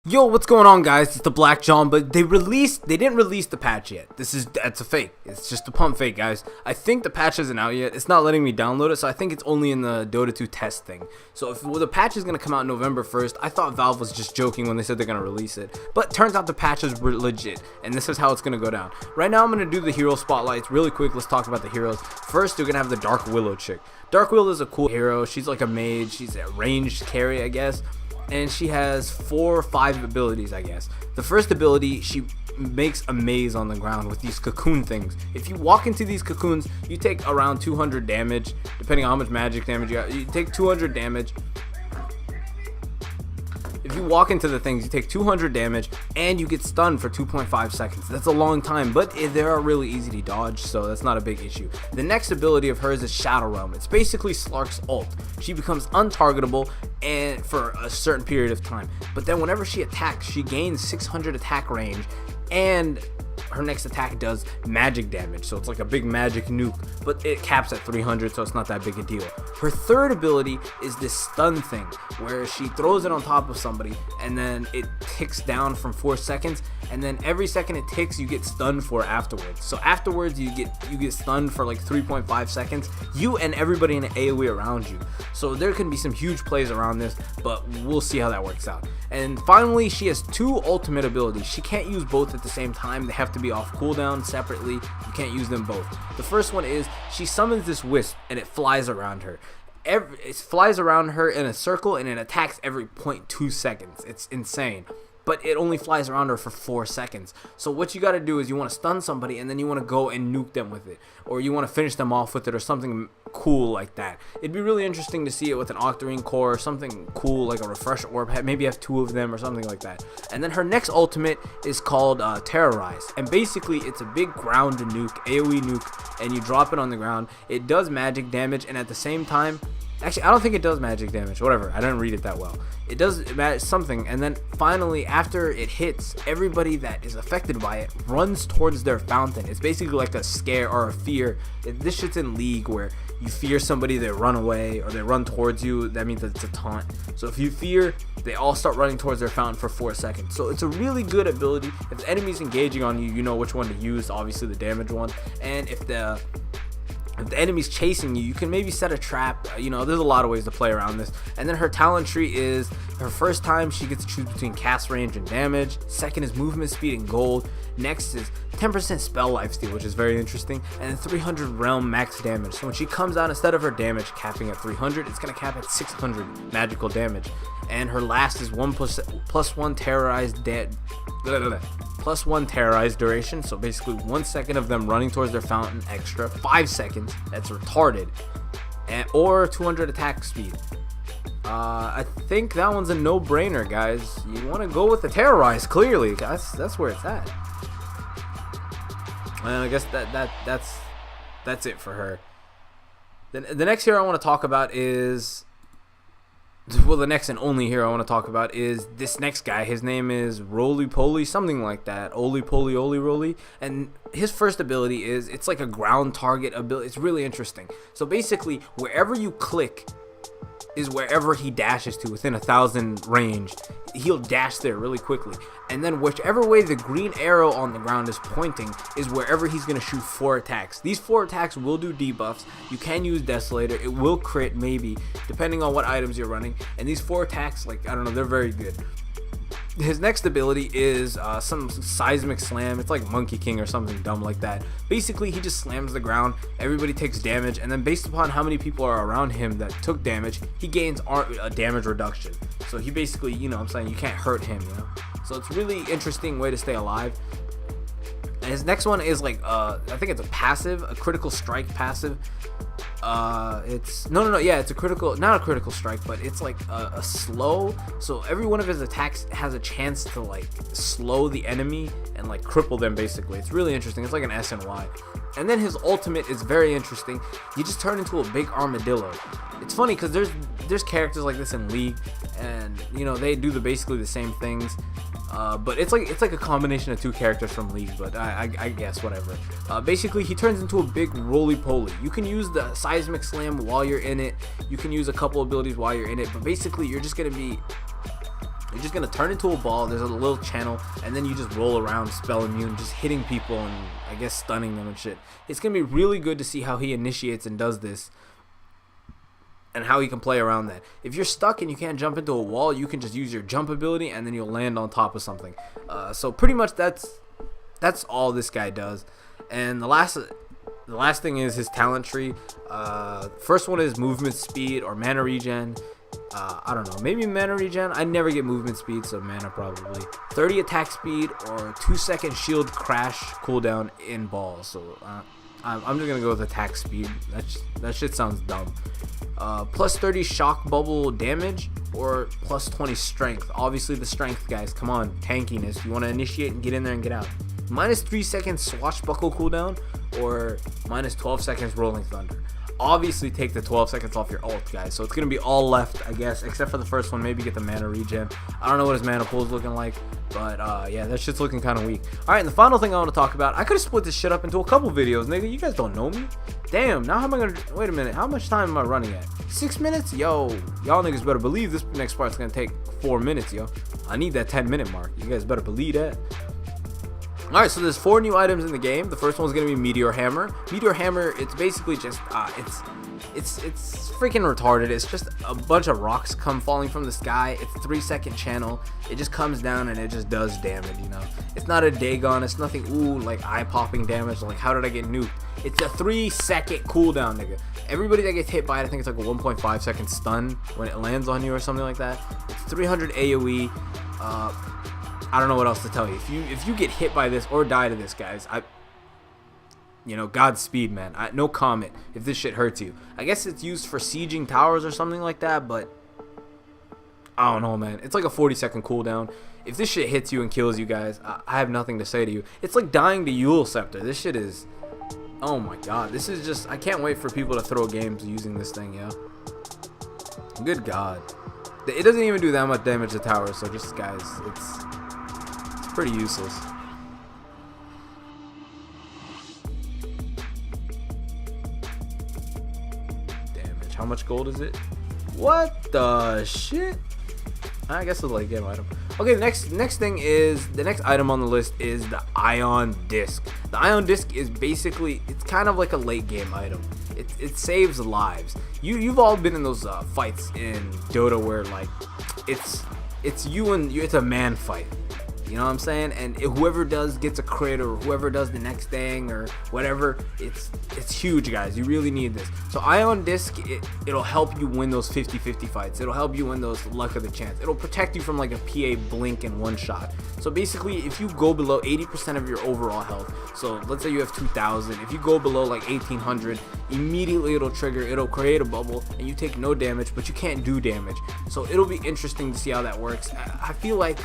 Yo, what's going on, guys? It's the Black John, but they didn't release the patch yet. That's a fake. It's just a pump fake, guys. I think the patch isn't out yet. It's not letting me download it, so I think it's only in the Dota 2 test thing. So if the patch is gonna come out November 1st, I thought Valve was just joking when they said they're gonna release it. But turns out the patch is legit, and this is how it's gonna go down. Right now, I'm gonna do the hero spotlights really quick. Let's talk about the heroes. First, you're gonna have the Dark Willow chick. Dark Willow is a cool hero. She's like a mage. She's a ranged carry, I guess. And she has 4 or 5 abilities, I guess. The first ability, she makes a maze on the ground with these cocoon things. If you walk into these cocoons, you take around 200 damage, depending on how much magic damage you got. You take 200 damage. If you walk into the things, you take 200 damage, and you get stunned for 2.5 seconds. That's a long time, but they are really easy to dodge, so that's not a big issue. The next ability of hers is Shadow Realm. It's basically Slark's ult. She becomes untargetable and for a certain period of time. But then whenever she attacks, she gains 600 attack range, and her next attack does magic damage, so it's like a big magic nuke, but it caps at 300, so it's not that big a deal. Her third ability is this stun thing, where she throws it on top of somebody, and then it ticks down from 4 seconds, and then every second it ticks, you get stunned for afterwards. So afterwards, you get stunned for like 3.5 seconds, you and everybody in the AoE around you. So there can be some huge plays around this, but we'll see how that works out. And finally, she has 2 ultimate abilities. She can't use both at the same time. They have to be off cooldown separately. You can't use them both. The first one is she summons this wisp and it flies around her. It flies around her in a circle and it attacks every 0.2 seconds. It's insane. But it only flies around her for 4 seconds. So what you gotta do is you wanna stun somebody and then you wanna go and nuke them with it. Or you wanna finish them off with it or something cool like that. It'd be really interesting to see it with an Octarine core or something cool like a refresh orb. Maybe have 2 of them or something like that. And then her next ultimate is called Terrorize. And basically it's a big ground nuke, AoE nuke, and you drop it on the ground. It does magic damage, and at the same time, actually, I don't think it does magic damage. Whatever. I didn't read it that well. It does something, and then finally, after it hits, everybody that is affected by it runs towards their fountain. It's basically like a scare or a fear. This shit's in League where you fear somebody, they run away, or they run towards you. That means it's a taunt. So if you fear, they all start running towards their fountain for 4 seconds. So it's a really good ability. If the enemy's engaging on you, you know which one to use. Obviously, the damage one. And if the enemy's chasing you, you can maybe set a trap. You know, there's a lot of ways to play around this. And then her talent tree is her first time she gets to choose between cast range and damage. Second is movement speed and gold. Next is 10% spell lifesteal, which is very interesting. And then 300 realm max damage. So when she comes out, instead of her damage capping at 300, it's gonna cap at 600 magical damage. And her last is plus one terrorize plus 1 terrorize duration, so basically 1 second of them running towards their fountain extra, 5 seconds, that's retarded, or 200 attack speed. I think that one's a no-brainer, guys. You want to go with the Terrorize, clearly. That's where it's at. And I guess that's it for her. The next hero I want to talk about is, well, the next and only hero I want to talk about is this next guy. His name is Rollie Pollie, something like that. Rollie Pollie, Rollie. And his first ability is, it's like a ground target ability. It's really interesting. So basically, wherever you click is wherever he dashes to within 1,000 range. He'll dash there really quickly. And then whichever way the green arrow on the ground is pointing is wherever he's going to shoot 4 attacks. These 4 attacks will do debuffs. You can use Desolator. It will crit maybe, depending on what items you're running. And these 4 attacks, like, I don't know, they're very good. His next ability is some seismic slam. It's like Monkey King or something dumb like that. Basically, he just slams the ground, everybody takes damage, and then based upon how many people are around him that took damage, he gains a damage reduction. So he basically, you know what I'm saying, you can't hurt him, you know. So it's a really interesting way to stay alive. And his next one is like I think it's a critical strike passive. It's it's a critical, not a critical strike, but it's like a slow. So every one of his attacks has a chance to like slow the enemy and like cripple them. Basically, it's really interesting. It's like an S and Y. And then his ultimate is very interesting. You just turn into a big armadillo. It's funny because there's characters like this in League, and you know they do basically the same things. But it's like a combination of 2 characters from League, but I guess whatever. Basically, he turns into a big Rollie Pollie. You can use the seismic slam while you're in it. You can use a couple abilities while you're in it, but basically you're You're just gonna turn into a ball. There's a little channel, and then you just roll around, spell immune, just hitting people and I guess stunning them and shit. It's gonna be really good to see how he initiates and does this, and how he can play around that. If you're stuck and you can't jump into a wall, you can just use your jump ability, and then you'll land on top of something. So pretty much that's all this guy does. And the last thing is his talent tree. First one is movement speed or mana regen. I don't know, maybe mana regen. I never get movement speed, so mana probably. 30 attack speed or 2-second shield crash cooldown in balls. So I'm just gonna go with attack speed. That shit sounds dumb. Plus 30 shock bubble damage or plus 20 strength. Obviously the strength, guys. Come on, tankiness. You want to initiate and get in there and get out. Minus 3 seconds swashbuckle cooldown or minus 12 seconds rolling thunder. Obviously take the 12 seconds off your ult, guys, so it's gonna be all left, I guess, except for the first one. Maybe get the mana regen. I don't know what his mana pool is looking like, but yeah, that shit's looking kind of weak. All right, and the final thing I want to talk about, I could have split this shit up into a couple videos, nigga. You guys don't know me. Damn, now how am I gonna, wait a minute, how much time am I running at? 6 minutes? Yo, y'all niggas better believe this next part's gonna take 4 minutes, yo. I need that 10-minute mark. You guys better believe that. Alright, so there's 4 new items in the game. The first one's gonna be Meteor Hammer. Meteor Hammer, it's basically just it's freaking retarded. It's just a bunch of rocks come falling from the sky. It's 3-second channel. It just comes down and it just does damage, you know. It's not a Dagon, it's nothing like eye-popping damage, like how did I get nuked? It's a 3-second cooldown, nigga. Everybody that gets hit by it, I think it's like a 1.5 second stun when it lands on you or something like that. It's 300 AoE. I don't know what else to tell you. If you get hit by this or die to this, guys, Godspeed, man. No comment if this shit hurts you. I guess it's used for sieging towers or something like that, but I don't know, man. It's like a 40-second cooldown. If this shit hits you and kills you, guys, I have nothing to say to you. It's like dying to Yule Scepter. This shit is, oh my god. This is just, I can't wait for people to throw games using this thing, yeah. Good god. It doesn't even do that much damage to towers, so just, guys, it's pretty useless. Damage. How much gold is it? What the shit? I guess it's a late game item. Okay, the next thing is, the next item on the list is the Ion Disc. The Ion Disc is basically, it's kind of like a late game item. It saves lives. You've all been in those fights in Dota where like it's you and you, it's a man fight. You know what I'm saying? And whoever gets a crit, or whoever does the next thing or whatever, it's huge, guys. You really need this. So Ion Disc, it'll help you win those 50-50 fights. It'll help you win those luck of the chance. It'll protect you from like a PA blink and one shot. So basically, if you go below 80% of your overall health, so let's say you have 2,000, if you go below like 1,800, immediately it'll trigger, it'll create a bubble, and you take no damage, but you can't do damage. So it'll be interesting to see how that works. I feel like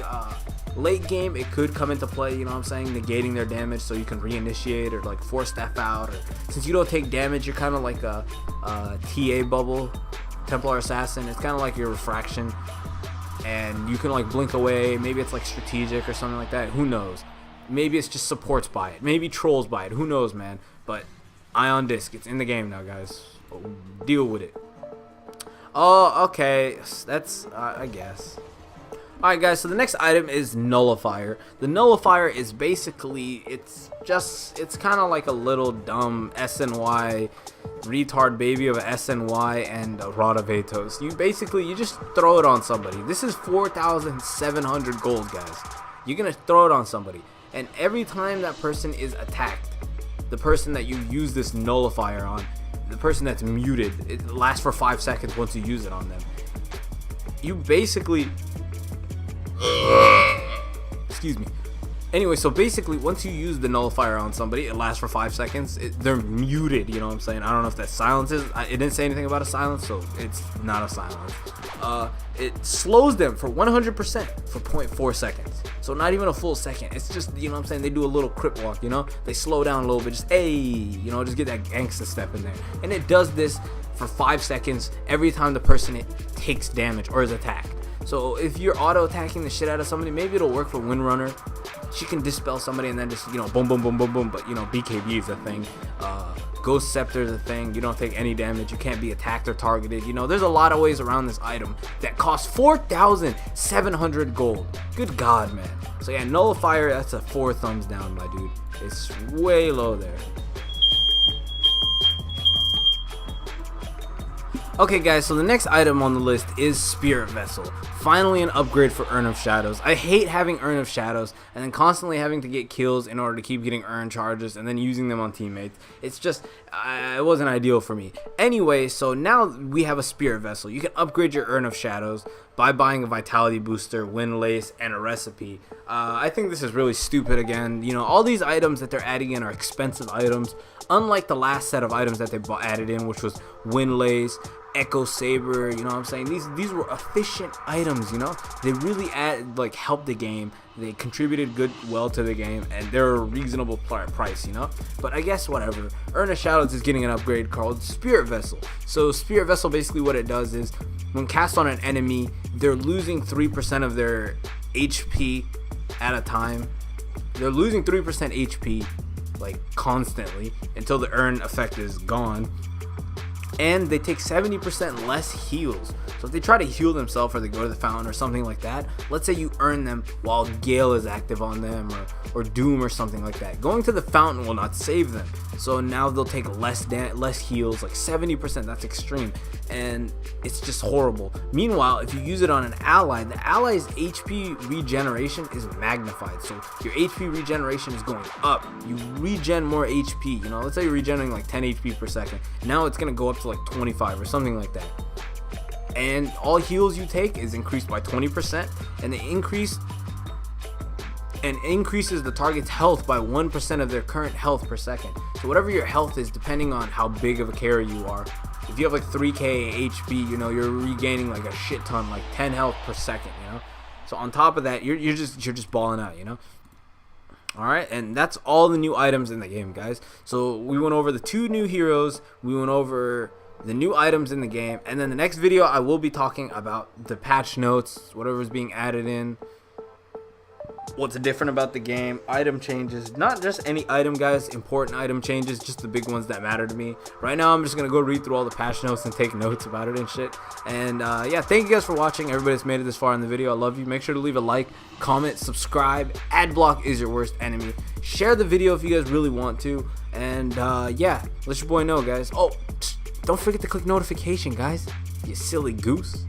late game it could come into play, you know what I'm saying, negating their damage so you can reinitiate or like force staff out, or since you don't take damage, you're kind of like a TA bubble, Templar Assassin. It's kind of like your refraction, and you can like blink away. Maybe it's like strategic or something like that, who knows. Maybe it's just supports by it, maybe trolls by it, who knows, man. But Ion Disc, it's in the game now, guys. Deal with it. Oh, okay, that's I guess. Alright, guys, so the next item is Nullifier. The Nullifier is basically, it's kind of like a little dumb SNY retard baby of a SNY and a Rod of Atos. You just throw it on somebody. This is 4,700 gold, guys. You're gonna throw it on somebody, and every time that person is attacked, the person that you use this Nullifier on, the person that's muted, it lasts for 5 seconds once you use it on them. You basically, excuse me. Anyway, so basically, once you use the Nullifier on somebody, it lasts for 5 seconds. They're muted, you know what I'm saying? I don't know if that silence is. It didn't say anything about a silence, so it's not a silence. It slows them for 100% for 0.4 seconds. So not even a full second. It's just, you know what I'm saying? They do a little crip walk, you know? They slow down a little bit, just, hey, you know, just get that gangsta step in there. And it does this for 5 seconds every time the person takes damage or is attacked. So if you're auto attacking the shit out of somebody, maybe it'll work for Windrunner. She can dispel somebody and then just, you know, boom, boom, boom, boom, boom. But, you know, BKB is a thing. Ghost Scepter is a thing. You don't take any damage. You can't be attacked or targeted. You know, there's a lot of ways around this item that costs 4,700 gold. Good God, man. So yeah, Nullifier, that's a 4 thumbs down, my dude. It's way low there. Okay guys, so the next item on the list is Spirit Vessel. Finally an upgrade for Urn of Shadows. I hate having Urn of Shadows and then constantly having to get kills in order to keep getting Urn charges and then using them on teammates. It's just, it wasn't ideal for me. Anyway, so now we have a Spirit Vessel. You can upgrade your Urn of Shadows by buying a Vitality Booster, Wind Lace, and a Recipe. I think this is really stupid again. You know, all these items that they're adding in are expensive items. Unlike the last set of items that they added in, which was Wind Lace, Echo Saber, you know what I'm saying? These were efficient items, you know? They really helped the game. They contributed well to the game, and they're a reasonable price, you know? But I guess whatever. Urn of Shadows is getting an upgrade called Spirit Vessel. So Spirit Vessel, basically what it does is, when cast on an enemy, they're losing 3% of their HP at a time. They're losing 3% HP, like, constantly, until the Urn effect is gone. And they take 70% less heals. So if they try to heal themselves or they go to the fountain or something like that, let's say you earn them while Gale is active on them or Doom or something like that, going to the fountain will not save them. So now they'll take less heals, like 70%. That's extreme, and it's just horrible. Meanwhile, if you use it on an ally, the ally's HP regeneration is magnified. So your HP regeneration is going up. You regen more HP. You know, let's say you're regenerating like 10 HP per second. Now it's gonna go up to like 25 or something like that. And all heals you take is increased by 20%, and the increases the target's health by 1% of their current health per second. So whatever your health is, depending on how big of a carry you are, if you have like 3k HP, you know, you're regaining like a shit ton, like 10 health per second, you know. So on top of that, you're just balling out, you know. Alright, and that's all the new items in the game, guys. So we went over the 2 new heroes, we went over the new items in the game, and then the next video I will be talking about the patch notes, whatever's being added in, what's different about the game, item changes, not just any item, guys, important item changes, just the big ones that matter to me. Right now I'm just gonna go read through all the patch notes and take notes about it and shit. And yeah, thank you guys for watching. Everybody that's made it this far in the video, I love you. Make sure to leave a like, comment, subscribe. Ad block is your worst enemy. Share the video if you guys really want to, and yeah, let your boy know, guys. Oh, don't forget to click notification, guys, you silly goose.